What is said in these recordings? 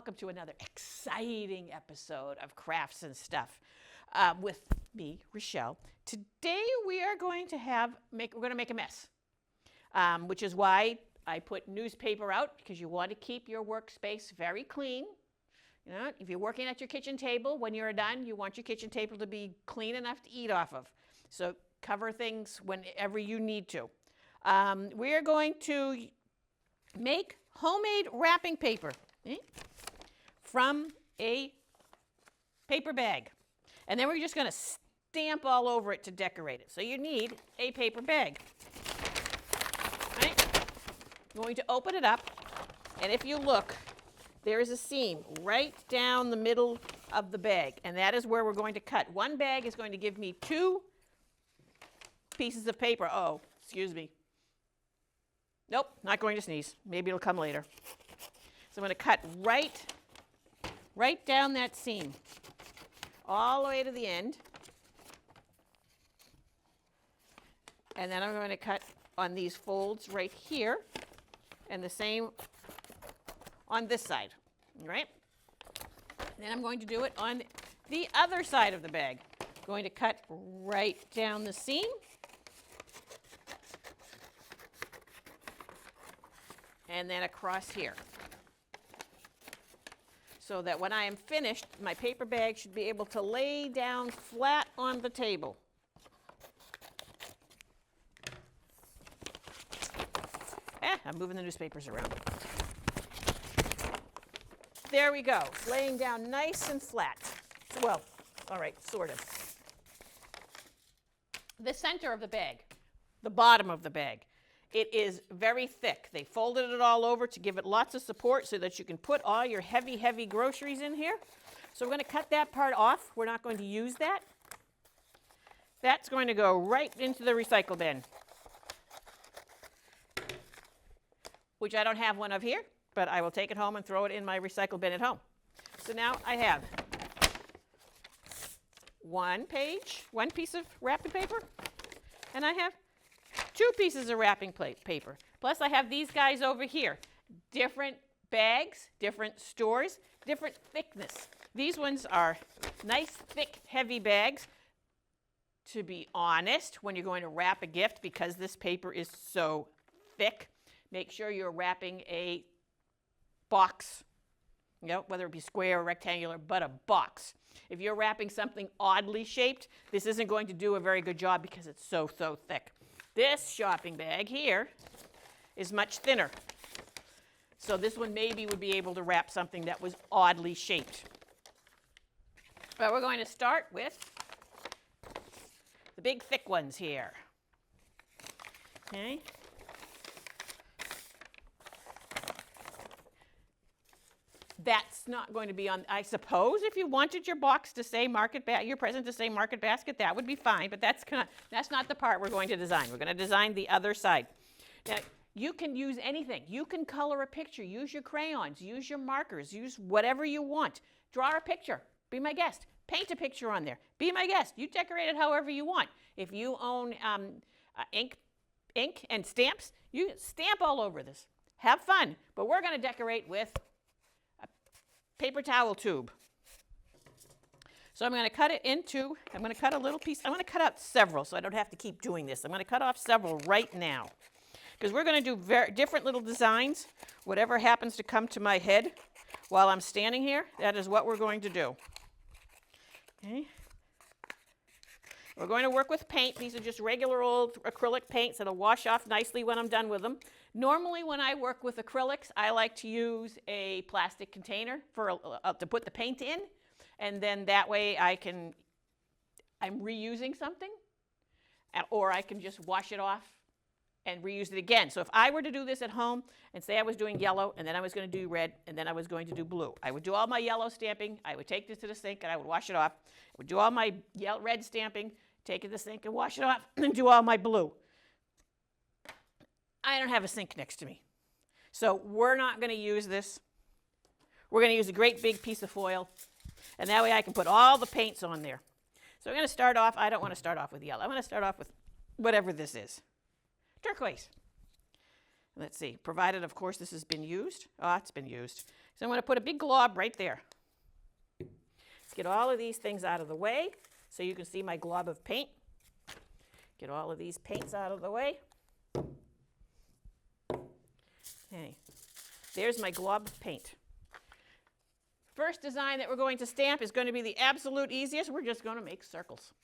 welcome to another exciting episode of Crafts and Stuff with me, Rachelle. Today we are going to make a mess, which is why I put newspaper out, because you want to keep your workspace very clean. You know, if you're working at your kitchen table, when you're done, you want your kitchen table to be clean enough to eat off of. So cover things whenever you need to. We are going to make homemade wrapping paper from a paper bag. And then we're just going to stamp all over it to decorate it. So you need a paper bag. Right? You're going to open it up, and if you look, there is a seam right down the middle of the bag, and that is where we're going to cut. One bag is going to give me 2 pieces of paper. Oh, excuse me. Nope, not going to sneeze. Maybe it'll come later. So I'm going to cut right down that seam, all the way to the end. And then I'm going to cut on these folds right here, and the same on this side, right? Then I'm going to do it on the other side of the bag. Going to cut right down the seam. And then across here. So that when I am finished, my paper bag should be able to lay down flat on the table. I'm moving the newspapers around. There we go, laying down nice and flat. Well, all right, sort of. The center of the bag, the bottom of the bag, it is very thick. They folded it all over to give it lots of support so that you can put all your heavy, heavy groceries in here. So we're going to cut that part off. We're not going to use that. That's going to go right into the recycle bin, which I don't have one of here, but I will take it home and throw it in my recycle bin at home. So now I have one piece of wrapping paper, and I have 2 pieces of wrapping paper. Plus I have these guys over here. Different bags, different stores, different thickness. These ones are nice, thick, heavy bags. To be honest, when you're going to wrap a gift, because this paper is so thick, make sure you're wrapping a box, you know, whether it be square or rectangular, but a box. If you're wrapping something oddly shaped, this isn't going to do a very good job because it's so thick. This shopping bag here is much thinner. So this one maybe would be able to wrap something that was oddly shaped. But we're going to start with the big thick ones here. Okay. That's not going to be on, I suppose if you wanted your box to say your present to say Market Basket, that would be fine, but that's not the part we're going to design. We're going to design the other side. Now, you can use anything. You can color a picture, use your crayons, use your markers, use whatever you want. Draw a picture, be my guest. Paint a picture on there, be my guest. You decorate it however you want. If you own ink and stamps, you stamp all over this. Have fun, but we're going to decorate with paper towel tube. So I'm going to cut it into, I'm going to cut a little piece, I'm going to cut out several so I don't have to keep doing this. I'm going to cut off several right now because we're going to do different little designs. Whatever happens to come to my head while I'm standing here, that is what we're going to do. Okay. We're going to work with paint. These are just regular old acrylic paints that'll wash off nicely when I'm done with them. Normally when I work with acrylics, I like to use a plastic container to put the paint in, and then that way I'm reusing something, or I can just wash it off and reuse it again. So if I were to do this at home and say I was doing yellow, and then I was going to do red, and then I was going to do blue, I would do all my yellow stamping, I would take this to the sink and I would wash it off. I would do all my red stamping, take it to the sink and wash it off, and do all my blue. I don't have a sink next to me. So we're not going to use this. We're going to use a great big piece of foil, and that way I can put all the paints on there. So we're going to start off, I don't want to start off with yellow. I'm going to start off with whatever this is. Turquoise. Let's see, provided of course this has been used. Oh, it's been used. So I'm going to put a big glob right there. Let's get all of these things out of the way so you can see my glob of paint. Get all of these paints out of the way. Okay, there's my glob of paint. First design that we're going to stamp is going to be the absolute easiest. We're just going to make circles.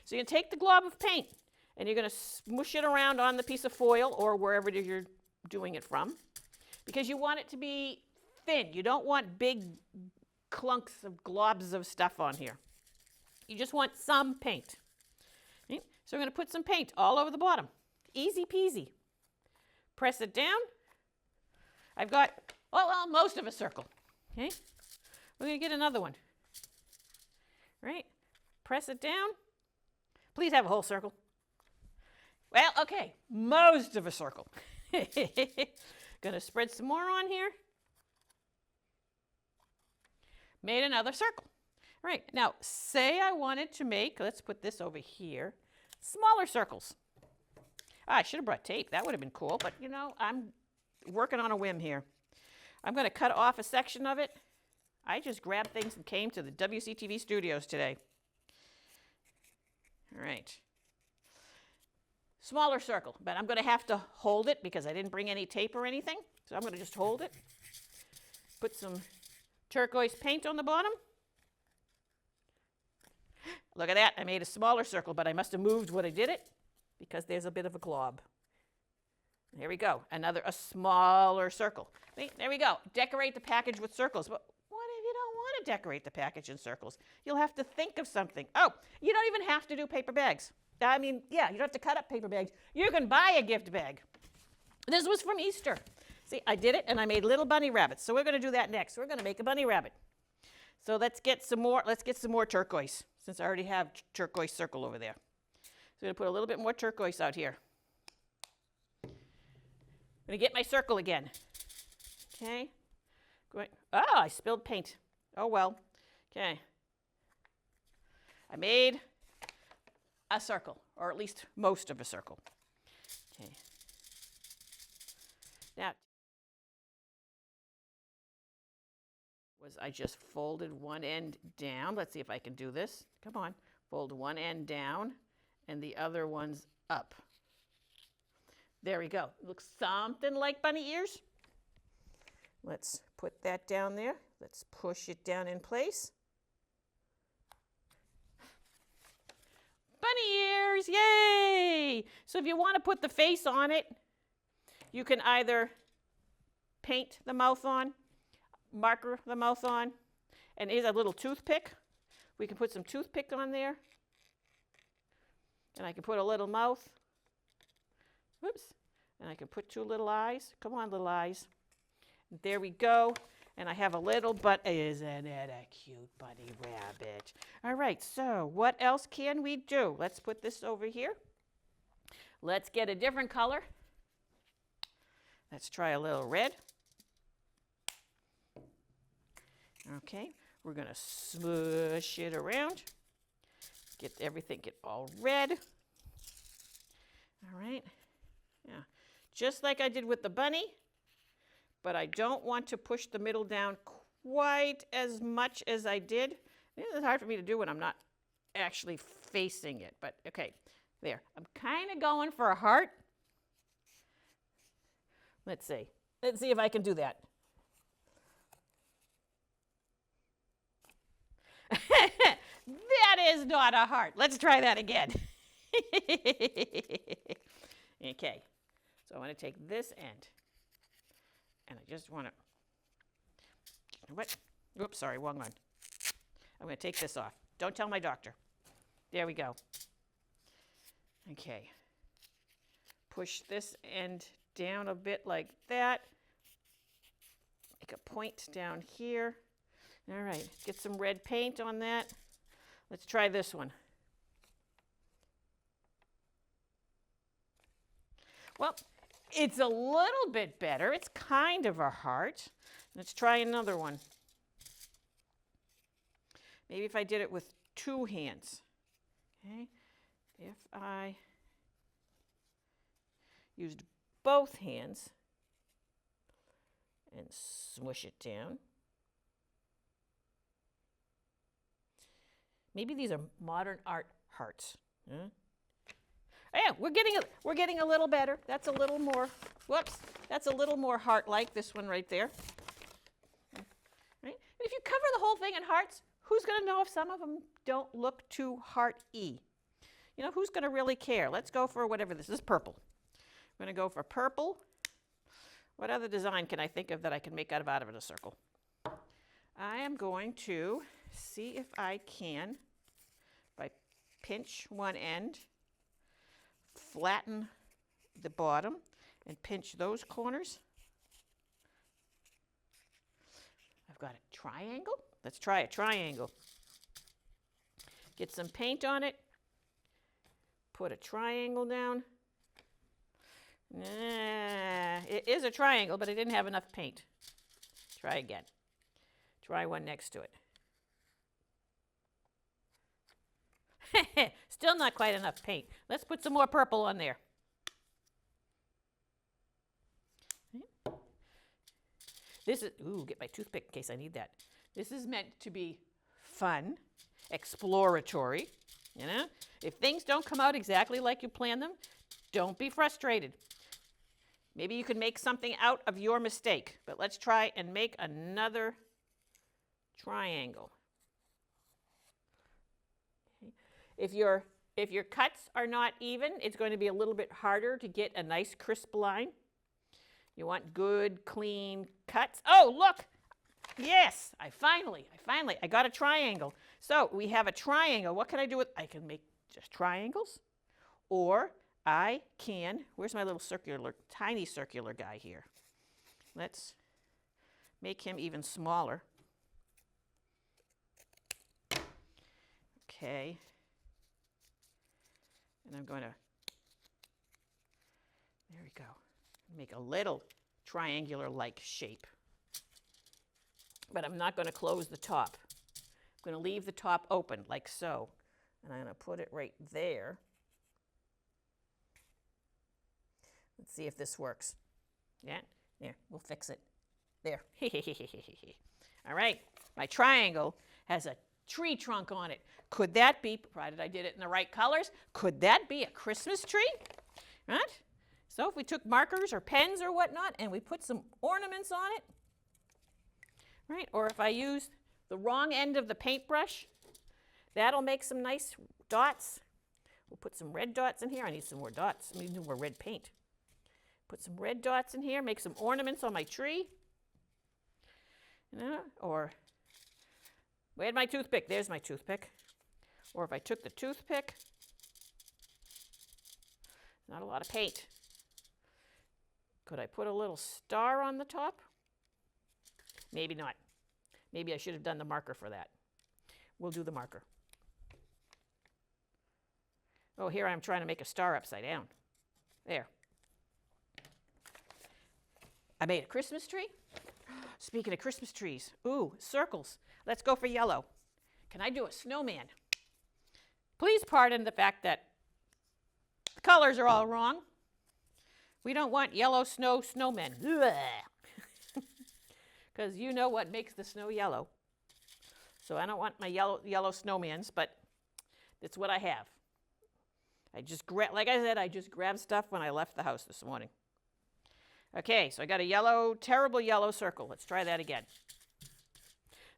So you take the glob of paint and you're going to smush it around on the piece of foil or wherever it is you're doing it from, because you want it to be thin. You don't want big clunks of globs of stuff on here. You just want some paint. Okay? So we're going to put some paint all over the bottom. Easy peasy. Press it down. I've got, well, most of a circle. Okay? We're going to get another one. Right? Press it down. Please have a whole circle. Well, okay, most of a circle. Going to spread some more on here. Made another circle. All right, now say I wanted to make, let's put this over here, smaller circles. I should have brought tape. That would have been cool, but you know, I'm working on a whim here. I'm going to cut off a section of it. I just grabbed things and came to the WCTV studios today. All right. Smaller circle, but I'm going to have to hold it because I didn't bring any tape or anything. So I'm going to just hold it. Put some turquoise paint on the bottom. Look at that. I made a smaller circle, but I must have moved when I did it because there's a bit of a glob. There we go. A smaller circle. There we go. Decorate the package with circles. But what if you don't want to decorate the package in circles? You'll have to think of something. Oh, you don't even have to do paper bags. I mean, yeah, you don't have to cut up paper bags. You can buy a gift bag. This was from Easter. See, I did it and I made little bunny rabbits. So we're going to do that next. We're going to make a bunny rabbit. So let's get some more turquoise, since I already have turquoise circle over there. So I'm going to put a little bit more turquoise out here. I'm going to get my circle again. Okay. Oh, I spilled paint. Oh, well. Okay. I made a circle, or at least most of a circle. Okay. Now, I just folded one end down. Let's see if I can do this. Come on. Fold one end down and the other one's up. There we go. Looks something like bunny ears. Let's put that down there. Let's push it down in place. Bunny ears, yay! So if you want to put the face on it, you can either paint the mouth on, marker the mouth on, and here's a little toothpick. We can put some toothpick on there. And I can put a little mouth. Whoops. And I can put two little eyes. Come on, little eyes. There we go. And I have a little, but isn't it a cute bunny rabbit? All right, so what else can we do? Let's put this over here. Let's get a different color. Let's try a little red. Okay, we're going to smush it around. Get all red. All right, yeah, just like I did with the bunny. But I don't want to push the middle down quite as much as I did. It's hard for me to do when I'm not actually facing it, but okay, there. I'm kind of going for a heart. Let's see if I can do that. That is not a heart. Let's try that again. Okay, so I want to take this end. And I just want to, what? Oops, sorry, wrong one. I'm going to take this off. Don't tell my doctor. There we go. Okay. Push this end down a bit like that. Make a point down here. All right, get some red paint on that. Let's try this one. Well, it's a little bit better. It's kind of a heart. Let's try another one. Maybe if I did it with two hands. Okay. If I used both hands and smush it down. Maybe these are modern art hearts. Huh? Yeah, we're getting a little better. That's a little more, whoops, that's a little more heart-like, this one right there. Right? If you cover the whole thing in hearts, who's going to know if some of them don't look too heart-y? You know, who's going to really care? Let's go for whatever this is, purple. I'm going to go for purple. What other design can I think of that I can make out of it a circle? I am going to see if I can, if I pinch one end, flatten the bottom, and pinch those corners. I've got a triangle. Let's try a triangle. Get some paint on it. Put a triangle down. It is a triangle, but I didn't have enough paint. Try again. Try one next to it. Still not quite enough paint. Let's put some more purple on there. This is, ooh, get my toothpick in case I need that. This is meant to be fun, exploratory, you know? If things don't come out exactly like you planned them, don't be frustrated. Maybe you can make something out of your mistake, but let's try and make another triangle. If your cuts are not even, it's going to be a little bit harder to get a nice crisp line. You want good, clean cuts. Oh, look! Yes, I got a triangle. So we have a triangle. What can I do with, I can make just triangles, or I can, where's my little circular, tiny circular guy here? Let's make him even smaller. Okay. And I'm going to, there we go, make a little triangular-like shape. But I'm not going to close the top. I'm going to leave the top open, like so. And I'm going to put it right there. Let's see if this works. Yeah, there, we'll fix it. There. All right, my triangle has a tree trunk on it. Could that be, provided I did it in the right colors, could that be a Christmas tree? Right? So if we took markers or pens or whatnot and we put some ornaments on it, right? Or if I use the wrong end of the paintbrush, that'll make some nice dots. We'll put some red dots in here. I need some more dots. I need more red paint. Put some red dots in here, make some ornaments on my tree. You know, or where'd my toothpick? There's my toothpick. Or if I took the toothpick, not a lot of paint. Could I put a little star on the top? Maybe not. Maybe I should have done the marker for that. We'll do the marker. Oh, here I'm trying to make a star upside down. There. I made a Christmas tree. Speaking of Christmas trees, ooh, circles. Let's go for yellow. Can I do a snowman? Please pardon the fact that the colors are all wrong. We don't want yellow snowmen. Because you know what makes the snow yellow. So I don't want my yellow snowmans, but it's what I have. Like I said, I just grabbed stuff when I left the house this morning. Okay, so I got a yellow, terrible yellow circle. Let's try that again.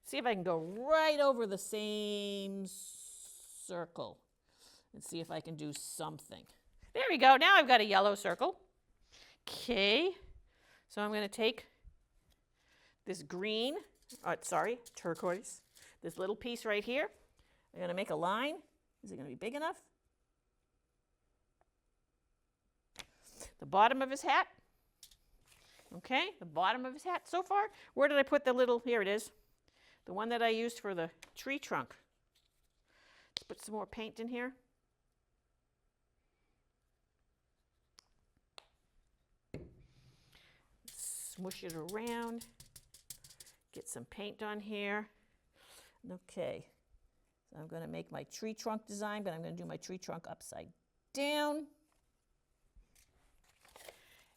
See if I can go right over the same circle and see if I can do something. There we go. Now I've got a yellow circle. Okay, so I'm going to take this green, turquoise, this little piece right here. I'm going to make a line. Is it going to be big enough? The bottom of his hat. Okay, the bottom of his hat so far. Where did I put the little, here it is, the one that I used for the tree trunk. Let's put some more paint in here. Smush it around. Get some paint on here. Okay, so I'm going to make my tree trunk design, but I'm going to do my tree trunk upside down.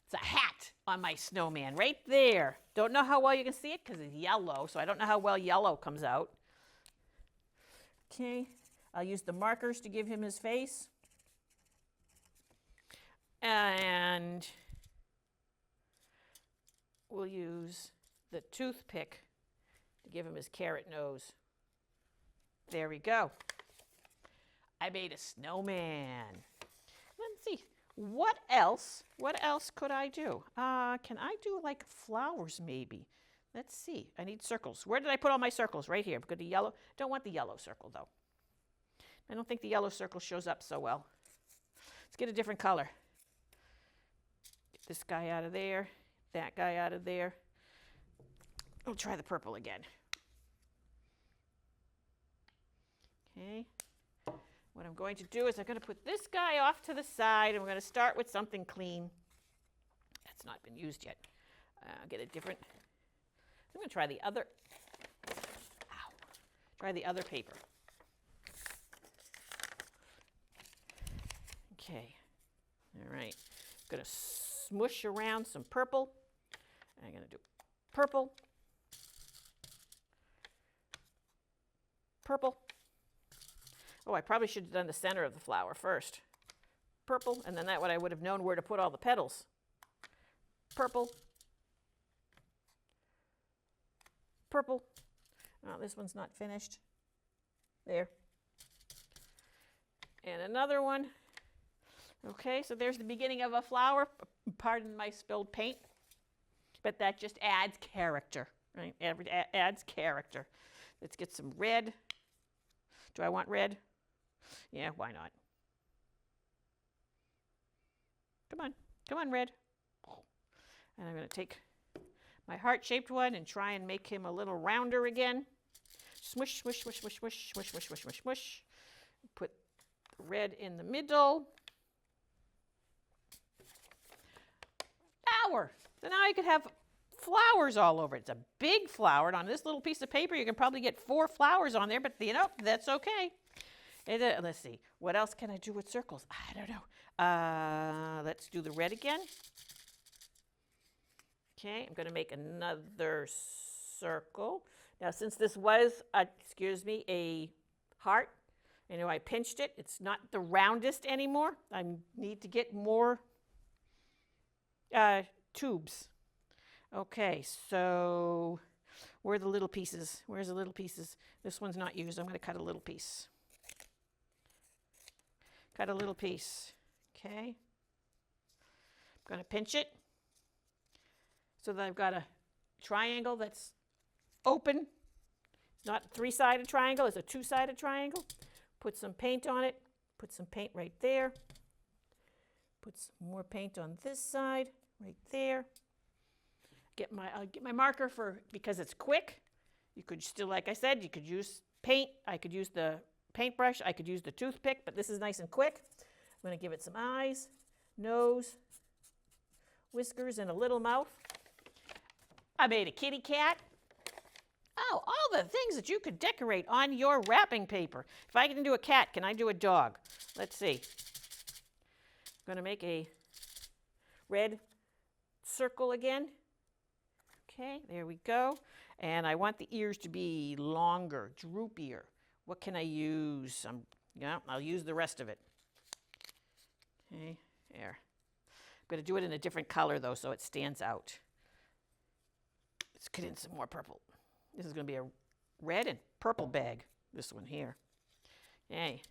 It's a hat on my snowman, right there. Don't know how well you can see it because it's yellow, so I don't know how well yellow comes out. Okay, I'll use the markers to give him his face. And we'll use the toothpick to give him his carrot nose. There we go. I made a snowman. Let's see. What else could I do? Can I do like flowers maybe? Let's see. I need circles. Where did I put all my circles? Right here. Because the yellow. Don't want the yellow circle though. I don't think the yellow circle shows up so well. Let's get a different color. Get this guy out of there. That guy out of there. We'll try the purple again. Okay. What I'm going to do is I'm going to put this guy off to the side, and we're going to start with something clean. That's not been used yet. Get a different. I'm going to try the other. Ow. Try the other paper. Okay. All right. I'm going to smush around some purple. I'm going to do purple. Purple. Oh, I probably should have done the center of the flower first. Purple, and then that way I would have known where to put all the petals. Purple. Purple. Oh, this one's not finished. There. And another one. Okay, so there's the beginning of a flower. Pardon my spilled paint. But that just adds character, right? Adds character. Let's get some red. Do I want red? Yeah, why not? Come on, red. And I'm going to take my heart-shaped one and try and make him a little rounder again. Smush, smush, smush, smush, smush, smush, smush, smush, smush, smush. Put red in the middle. Flower. So now I could have flowers all over it. It's a big flower, and on this little piece of paper you can probably get 4 flowers on there, but you know, that's okay. Let's see, what else can I do with circles? I don't know. Let's do the red again. Okay, I'm going to make another circle. Now, since this was, a heart, I pinched it. It's not the roundest anymore. I need to get more tubes. Okay, so where are the little pieces? Where's the little pieces? This one's not used. I'm going to cut a little piece. Cut a little piece. Okay. I'm going to pinch it so that I've got a triangle that's open. It's not a 3-sided triangle. It's a 2-sided triangle. Put some paint on it. Put some paint right there. Put some more paint on this side, right there. I'll get my marker because it's quick. You could still, like I said, you could use paint. I could use the paintbrush. I could use the toothpick, but this is nice and quick. I'm going to give it some eyes, nose, whiskers, and a little mouth. I made a kitty cat. Oh, all the things that you could decorate on your wrapping paper. If I can do a cat, can I do a dog? Let's see. I'm going to make a red circle again. Okay, there we go. And I want the ears to be longer, droopier. What can I use? I'll use the rest of it. Okay, there. I'm going to do it in a different color, though, so it stands out. Let's get in some more purple. This is going to be a red and purple bag, this one here. Okay,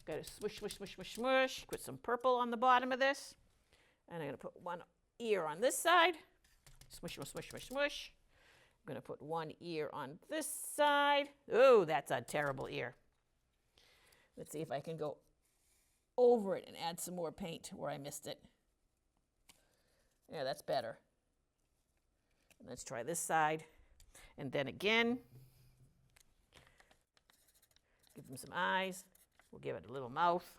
got to smush, smush, smush, smush, smush. Put some purple on the bottom of this. And I'm going to put one ear on this side. Smush, smush, smush, smush, smush. I'm going to put one ear on this side. Oh, that's a terrible ear. Let's see if I can go over it and add some more paint where I missed it. Yeah, that's better. Let's try this side. And then again, give them some eyes. We'll give it a little mouth.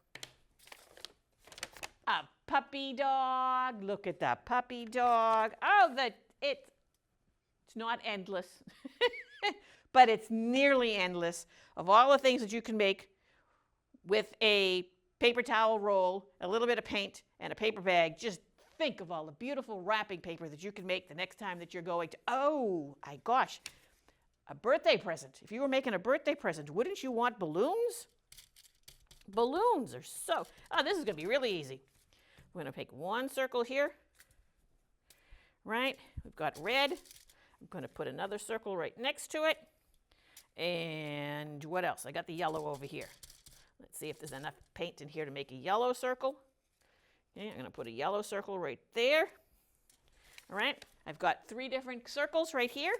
A puppy dog. Look at that puppy dog. Oh, it's not endless, but it's nearly endless of all the things that you can make with a paper towel roll, a little bit of paint, and a paper bag. Just think of all the beautiful wrapping paper that you can make the next time that you're going to, oh my gosh, a birthday present. If you were making a birthday present, wouldn't you want balloons? Balloons are so, oh, this is going to be really easy. We're going to take one circle here, right? We've got red. I'm going to put another circle right next to it. And what else? I got the yellow over here. Let's see if there's enough paint in here to make a yellow circle. Okay, I'm going to put a yellow circle right there. All right, I've got 3 different circles right here.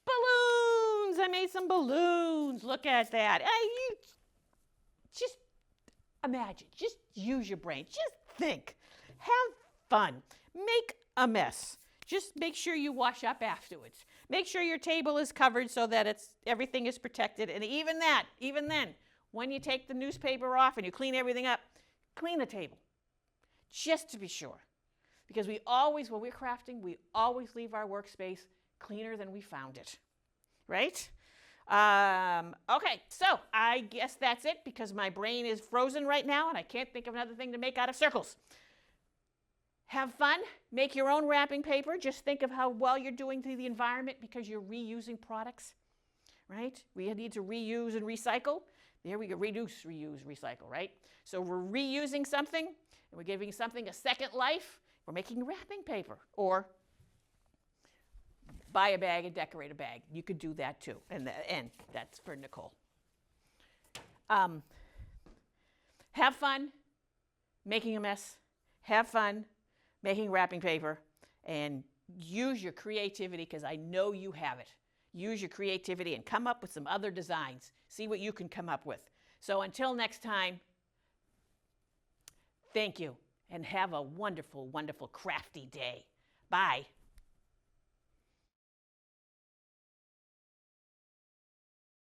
Balloons! I made some balloons. Look at that. You just imagine. Just use your brain. Just think. Have fun. Make a mess. Just make sure you wash up afterwards. Make sure your table is covered so that everything is protected. And even then, when you take the newspaper off and you clean everything up, clean the table. Just to be sure. Because we always, when we're crafting, we always leave our workspace cleaner than we found it. Right? Okay, so I guess that's it because my brain is frozen right now and I can't think of another thing to make out of circles. Have fun. Make your own wrapping paper. Just think of how well you're doing to the environment because you're reusing products, right? We need to reuse and recycle. There we go. Reduce, reuse, recycle, right? So we're reusing something and we're giving something a second life. We're making wrapping paper or buy a bag and decorate a bag. You could do that too. And that's for Nicole. Have fun making a mess. Have fun making wrapping paper, and use your creativity because I know you have it. Use your creativity and come up with some other designs. See what you can come up with. So until next time, thank you and have a wonderful, wonderful crafty day. Bye.